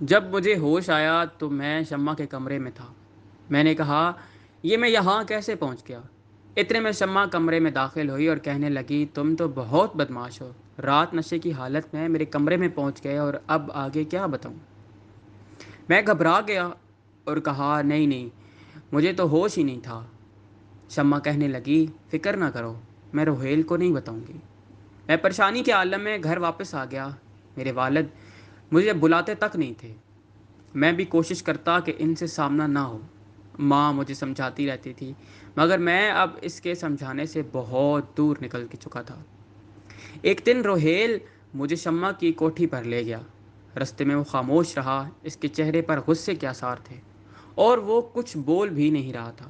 جب مجھے ہوش آیا تو میں شمع کے کمرے میں تھا۔ میں نے کہا، یہ میں یہاں کیسے پہنچ گیا؟ اتنے میں شمع کمرے میں داخل ہوئی اور کہنے لگی، تم تو بہت بدماش ہو، رات نشے کی حالت میں میرے کمرے میں پہنچ گئے اور اب آگے کیا بتاؤں؟ میں گھبرا گیا اور کہا، نہیں نہیں، مجھے تو ہوش ہی نہیں تھا۔ شمع کہنے لگی، فکر نہ کرو، میں روہیل کو نہیں بتاؤں گی۔ میں پریشانی کے عالم میں گھر واپس آ گیا۔ میرے والد مجھے بلاتے تک نہیں تھے۔ میں بھی کوشش کرتا کہ ان سے سامنا نہ ہو۔ ماں مجھے سمجھاتی رہتی تھی، مگر میں اب اس کے سمجھانے سے بہت دور نکل کے چکا تھا۔ ایک دن روہیل مجھے شمع کی کوٹھی پر لے گیا۔ رستے میں وہ خاموش رہا، اس کے چہرے پر غصے کے آثار تھے اور وہ کچھ بول بھی نہیں رہا تھا،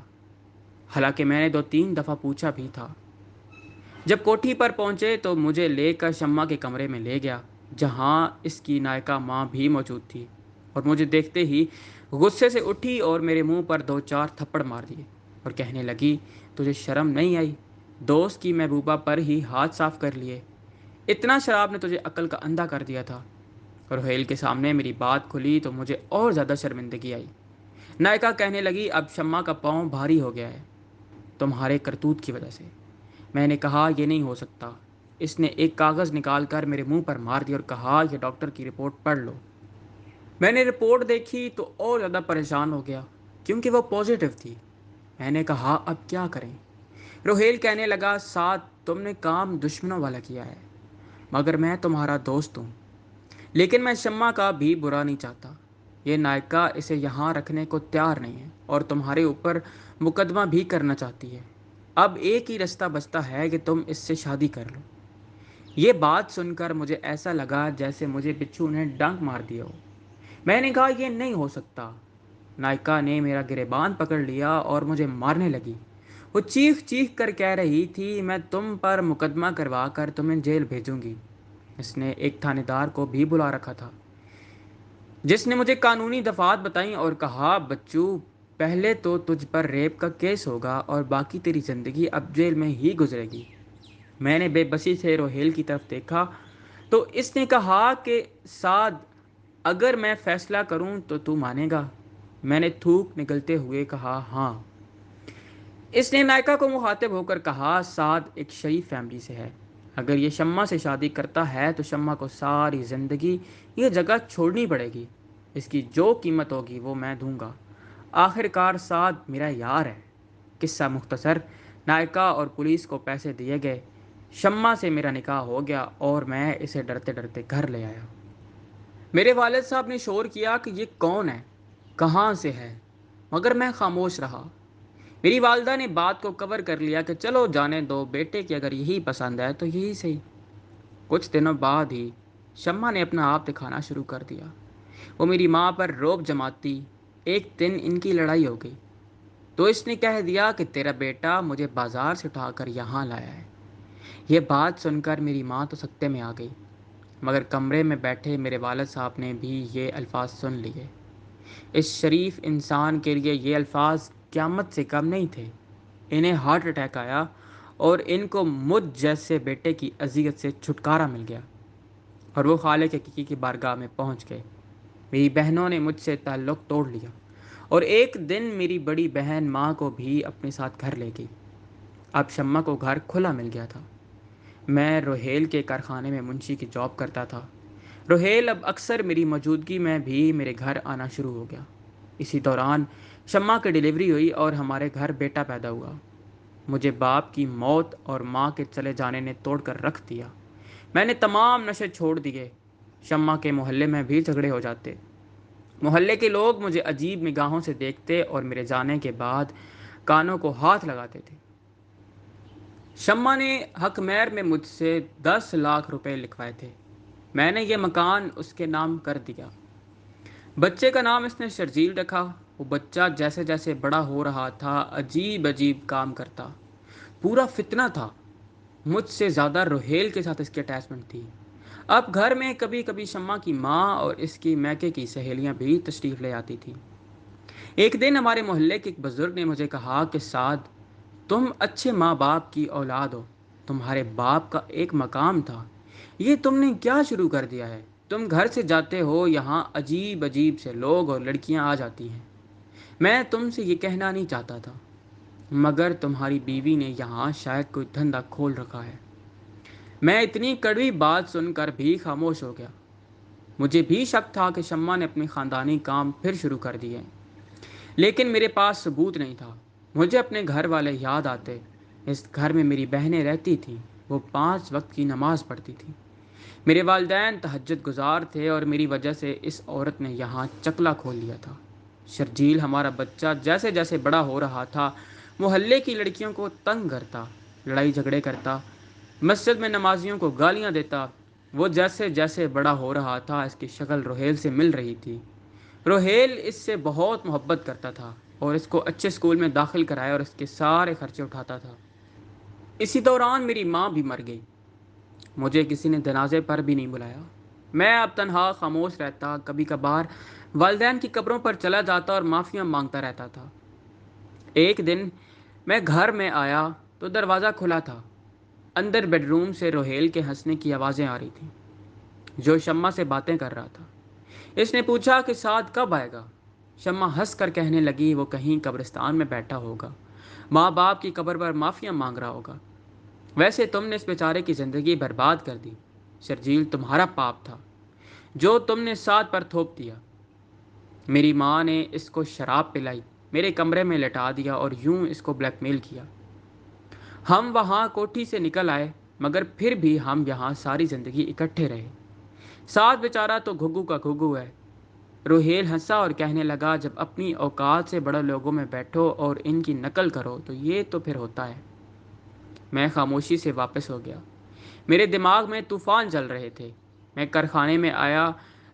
حالانکہ میں نے 2 3 دفعہ پوچھا بھی تھا۔ جب کوٹھی پر پہنچے تو مجھے لے کر شمع کے کمرے میں لے گیا، جہاں اس کی نائکا ماں بھی موجود تھی، اور مجھے دیکھتے ہی غصے سے اٹھی اور میرے منہ پر 2 4 تھپڑ مار دیے اور کہنے لگی، تجھے شرم نہیں آئی؟ دوست کی محبوبہ پر ہی ہاتھ صاف کر لیے۔ اتنا شراب نے تجھے عقل کا اندھا کر دیا تھا؟ روہیل کے سامنے میری بات کھلی تو مجھے اور زیادہ شرمندگی آئی۔ نائکا کہنے لگی، اب شمع کا پاؤں بھاری ہو گیا ہے، تمہارے کرتوت کی وجہ سے۔ میں نے کہا، یہ نہیں ہو سکتا۔ اس نے ایک کاغذ نکال کر میرے منہ پر مار دیا اور کہا، یہ ڈاکٹر کی رپورٹ پڑھ لو۔ میں نے رپورٹ دیکھی تو اور زیادہ پریشان ہو گیا، کیونکہ وہ پازیٹیو تھی۔ میں نے کہا، اب کیا کریں؟ روہیل کہنے لگا، ساتھ تم نے کام دشمنوں والا کیا ہے، مگر میں تمہارا دوست ہوں۔ لیکن میں شمع کا بھی برا نہیں چاہتا۔ یہ نائکا اسے یہاں رکھنے کو تیار نہیں ہے اور تمہارے اوپر مقدمہ بھی کرنا چاہتی ہے۔ اب ایک ہی رستہ بچتا ہے کہ تم اس سے شادی کر لو۔ یہ بات سن کر مجھے ایسا لگا جیسے مجھے بچھو نے ڈنک مار دیا ہو۔ میں نے کہا، یہ نہیں ہو سکتا۔ نائکا نے میرا گریبان پکڑ لیا اور مجھے مارنے لگی۔ وہ چیخ چیخ کر کہہ رہی تھی، میں تم پر مقدمہ کروا کر تمہیں جیل بھیجوں گی۔ اس نے ایک تھانے دار کو بھی بلا رکھا تھا، جس نے مجھے قانونی دفعات بتائیں اور کہا، بچو، پہلے تو تجھ پر ریپ کا کیس ہوگا اور باقی تیری زندگی اب جیل میں ہی گزرے گی۔ میں نے بے بسی سے روہیل کی طرف دیکھا تو اس نے کہا کہ سعد، اگر میں فیصلہ کروں تو مانے گا؟ میں نے تھوک نکلتے ہوئے کہا، ہاں۔ اس نے نائکا کو مخاطب ہو کر کہا، سعد ایک شریف فیملی سے ہے، اگر یہ شمع سے شادی کرتا ہے تو شمع کو ساری زندگی یہ جگہ چھوڑنی پڑے گی۔ اس کی جو قیمت ہوگی وہ میں دوں گا۔ آخر کار سعد میرا یار ہے۔ قصہ مختصر، نائکا اور پولیس کو پیسے دیے گئے، شمع سے میرا نکاح ہو گیا اور میں اسے ڈرتے ڈرتے گھر لے آیا۔ میرے والد صاحب نے شور کیا کہ یہ کون ہے، کہاں سے ہے، مگر میں خاموش رہا۔ میری والدہ نے بات کو کور کر لیا کہ چلو جانے دو بیٹے کی، اگر یہی پسند ہے تو یہی صحیح۔ کچھ دنوں بعد ہی شمع نے اپنا آپ دکھانا شروع کر دیا۔ وہ میری ماں پر روب جماتی۔ ایک دن ان کی لڑائی ہو گئی تو اس نے کہہ دیا کہ تیرا بیٹا مجھے بازار سے اٹھا کر یہاں لایا ہے۔ یہ بات سن کر میری ماں تو سکتے میں آ گئی، مگر کمرے میں بیٹھے میرے والد صاحب نے بھی یہ الفاظ سن لیے۔ اس شریف انسان کے لیے یہ الفاظ قیامت سے کم نہیں تھے۔ انہیں ہارٹ اٹیک آیا اور ان کو مجھ جیسے بیٹے کی اذیت سے چھٹکارا مل گیا اور وہ خالق حقیقی کی بارگاہ میں پہنچ گئے۔ میری بہنوں نے مجھ سے تعلق توڑ لیا اور ایک دن میری بڑی بہن ماں کو بھی اپنے ساتھ گھر لے گئی۔ اب شمع کو گھر کھلا مل گیا تھا۔ میں روہیل کے کارخانے میں منشی کی جاب کرتا تھا۔ روہیل اب اکثر میری موجودگی میں بھی میرے گھر آنا شروع ہو گیا۔ اسی دوران شمع کی ڈلیوری ہوئی اور ہمارے گھر بیٹا پیدا ہوا۔ مجھے باپ کی موت اور ماں کے چلے جانے نے توڑ کر رکھ دیا۔ میں نے تمام نشے چھوڑ دیے۔ شمع کے محلے میں بھی جھگڑے ہو جاتے۔ محلے کے لوگ مجھے عجیب نگاہوں سے دیکھتے اور میرے جانے کے بعد کانوں کو ہاتھ لگاتے تھے۔ شمع نے حق مہر میں مجھ سے 10 لاکھ روپے لکھوائے تھے۔ میں نے یہ مکان اس کے نام کر دیا۔ بچے کا نام اس نے شرجیل رکھا۔ وہ بچہ جیسے جیسے بڑا ہو رہا تھا عجیب عجیب کام کرتا، پورا فتنہ تھا۔ مجھ سے زیادہ روہیل کے ساتھ اس کی اٹیچمنٹ تھی۔ اب گھر میں کبھی کبھی شمع کی ماں اور اس کی میکے کی سہیلیاں بھی تشریف لے آتی تھیں۔ ایک دن ہمارے محلے کے ایک بزرگ نے مجھے کہا کہ سعد، تم اچھے ماں باپ کی اولاد ہو، تمہارے باپ کا ایک مقام تھا، یہ تم نے کیا شروع کر دیا ہے؟ تم گھر سے جاتے ہو یہاں عجیب عجیب سے لوگ اور لڑکیاں آ جاتی ہیں۔ میں تم سے یہ کہنا نہیں چاہتا تھا، مگر تمہاری بیوی نے یہاں شاید کوئی دھندا کھول رکھا ہے۔ میں اتنی کڑوی بات سن کر بھی خاموش ہو گیا۔ مجھے بھی شک تھا کہ شمع نے اپنے خاندانی کام پھر شروع کر دیے، لیکن میرے پاس ثبوت نہیں تھا۔ مجھے اپنے گھر والے یاد آتے۔ اس گھر میں میری بہنیں رہتی تھیں، وہ 5 وقت کی نماز پڑھتی تھیں۔ میرے والدین تہجد گزار تھے اور میری وجہ سے اس عورت نے یہاں چکلا کھول لیا تھا۔ شرجیل ہمارا بچہ جیسے جیسے بڑا ہو رہا تھا، محلے کی لڑکیوں کو تنگ کرتا، لڑائی جھگڑے کرتا، مسجد میں نمازیوں کو گالیاں دیتا۔ وہ جیسے جیسے بڑا ہو رہا تھا، اس کی شکل روہیل سے مل رہی تھی۔ روہیل اس سے بہت محبت کرتا تھا اور اس کو اچھے اسکول میں داخل کرایا اور اس کے سارے خرچے اٹھاتا تھا۔ اسی دوران میری ماں بھی مر گئی۔ مجھے کسی نے جنازے پر بھی نہیں بلایا۔ میں اب تنہا خاموش رہتا، کبھی کبھار والدین کی قبروں پر چلا جاتا اور معافیاں مانگتا رہتا تھا۔ ایک دن میں گھر میں آیا تو دروازہ کھلا تھا۔ اندر بیڈ روم سے روہیل کے ہنسنے کی آوازیں آ رہی تھیں، جو شمع سے باتیں کر رہا تھا۔ اس نے پوچھا کہ سعد کب آئے گا؟ شمع ہنس کر کہنے لگی وہ کہیں قبرستان میں بیٹھا ہوگا، ماں باپ کی قبر پر معافیاں مانگ رہا ہوگا۔ ویسے تم نے اس بیچارے کی زندگی برباد کر دی۔ شرجیل تمہارا پاپ تھا جو تم نے سعد پر تھوپ دیا۔ میری ماں نے اس کو شراب پلائی، میرے کمرے میں لٹا دیا اور یوں اس کو بلیک میل کیا۔ ہم وہاں کوٹھی سے نکل آئے، مگر پھر بھی ہم یہاں ساری زندگی اکٹھے رہے۔ سعد بیچارہ تو گھگو کا گھگو ہے۔ روہیل ہنسا اور کہنے لگا جب اپنی اوقات سے بڑے لوگوں میں بیٹھو اور ان کی نقل کرو تو یہ تو پھر ہوتا ہے۔ میں خاموشی سے واپس ہو گیا۔ میرے دماغ میں طوفان چل رہے تھے۔ میں کارخانے میں آیا۔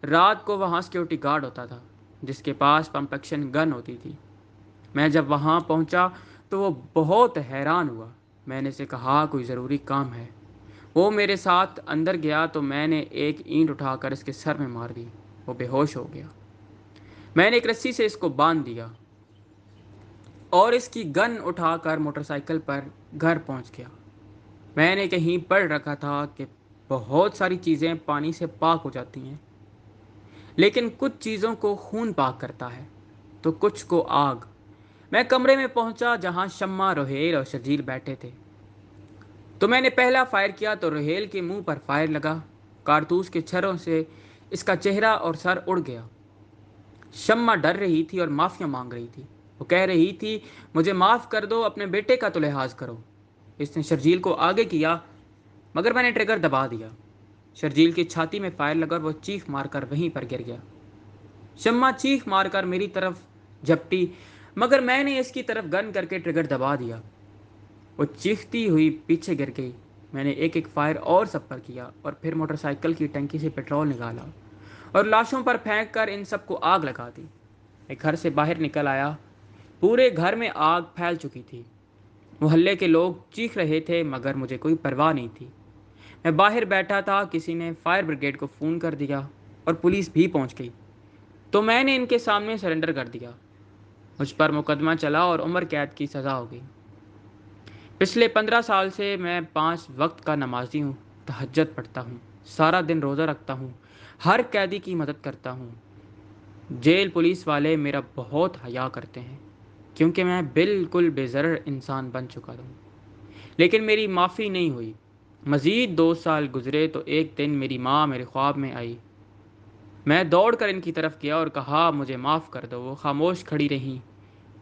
رات کو وہاں سیکیورٹی گارڈ ہوتا تھا جس کے پاس پمپ ایکشن گن ہوتی تھی۔ میں جب وہاں پہنچا تو وہ بہت حیران ہوا۔ میں نے اسے کہا کوئی ضروری کام ہے۔ وہ میرے ساتھ اندر گیا تو میں نے ایک اینٹ اٹھا کر اس کے سر میں مار دی۔ وہ بے ہوش ہو گیا۔ میں نے ایک رسی سے اس کو باندھ دیا اور اس کی گن اٹھا کر موٹر سائیکل پر گھر پہنچ گیا۔ میں نے کہیں پڑھ رکھا تھا کہ بہت ساری چیزیں پانی سے پاک ہو جاتی ہیں، لیکن کچھ چیزوں کو خون پاک کرتا ہے تو کچھ کو آگ۔ میں کمرے میں پہنچا جہاں شمع، روہیل اور شرجیل بیٹھے تھے۔ تو میں نے پہلا فائر کیا تو روہیل کے منہ پر فائر لگا۔ کارتوس کے چھروں سے اس کا چہرہ اور سر اڑ گیا۔ شمع ڈر رہی تھی اور معافیاں مانگ رہی تھی۔ وہ کہہ رہی تھی مجھے معاف کر دو، اپنے بیٹے کا تو لحاظ کرو۔ اس نے شرجیل کو آگے کیا، مگر میں نے ٹریگر دبا دیا۔ شرجیل کی چھاتی میں فائر لگا اور وہ چیخ مار کر وہیں پر گر گیا۔ شمع چیخ مار کر میری طرف جھپٹی، مگر میں نے اس کی طرف گن کر کے ٹریگر دبا دیا۔ وہ چیختی ہوئی پیچھے گر گئی۔ میں نے ایک ایک فائر اور سب پر کیا اور پھر موٹر سائیکل کی ٹنکی سے پٹرول نکالا اور لاشوں پر پھینک کر ان سب کو آگ لگا دی۔ میں گھر سے باہر نکل آیا۔ پورے گھر میں آگ پھیل چکی تھی۔ محلے کے لوگ چیخ رہے تھے مگر مجھے کوئی پرواہ نہیں تھی۔ میں باہر بیٹھا تھا، کسی نے فائر بریگیڈ کو فون کر دیا اور پولیس بھی پہنچ گئی، تو میں نے ان کے سامنے سرنڈر کر دیا۔ مجھ پر مقدمہ چلا اور عمر قید کی سزا ہو گئی۔ پچھلے 15 سال سے میں 5 وقت کا نمازی ہوں، تہجد پڑھتا ہوں، سارا دن روزہ رکھتا ہوں، ہر قیدی کی مدد کرتا ہوں۔ جیل پولیس والے میرا بہت حیا کرتے ہیں کیونکہ میں بالکل بے ضرر انسان بن چکا ہوں، لیکن میری معافی نہیں ہوئی۔ مزید 2 سال گزرے تو ایک دن میری ماں میرے خواب میں آئی۔ میں دوڑ کر ان کی طرف گیا اور کہا مجھے معاف کر دو۔ وہ خاموش کھڑی رہیں۔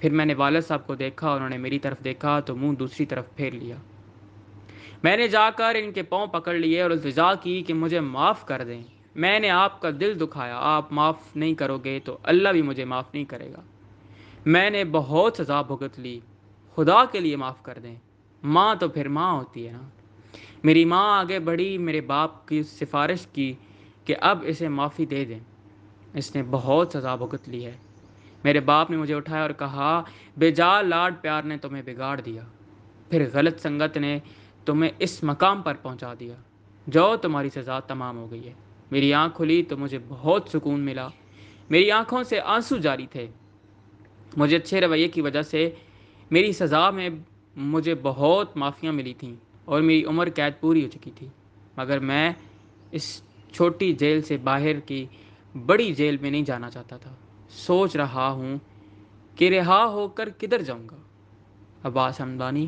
پھر میں نے والد صاحب کو دیکھا، انہوں نے میری طرف دیکھا تو منہ دوسری طرف پھیر لیا۔ میں نے جا کر ان کے پاؤں پکڑ لیے اور التجا کی کہ مجھے معاف کر دیں۔ میں نے آپ کا دل دکھایا، آپ معاف نہیں کرو گے تو اللہ بھی مجھے معاف نہیں کرے گا۔ میں نے بہت سزا بھگت لی، خدا کے لیے معاف کر دیں۔ ماں تو پھر ماں ہوتی ہے نا۔ میری ماں آگے بڑھی، میرے باپ کی سفارش کی کہ اب اسے معافی دے دیں، اس نے بہت سزا بھگت لی ہے۔ میرے باپ نے مجھے اٹھایا اور کہا بے جا لاڈ پیار نے تمہیں بگاڑ دیا، پھر غلط سنگت نے تمہیں اس مقام پر پہنچا دیا، جو تمہاری سزا تمام ہو گئی ہے۔ میری آنکھ کھلی تو مجھے بہت سکون ملا۔ میری آنکھوں سے آنسو جاری تھے۔ مجھے اچھے رویے کی وجہ سے میری سزا میں مجھے بہت معافیاں ملی تھیں اور میری عمر قید پوری ہو چکی تھی، مگر میں اس چھوٹی جیل سے باہر کی بڑی جیل میں نہیں جانا چاہتا تھا۔ سوچ رہا ہوں کہ رہا ہو کر کدھر جاؤں گا۔ عباس حمدانی۔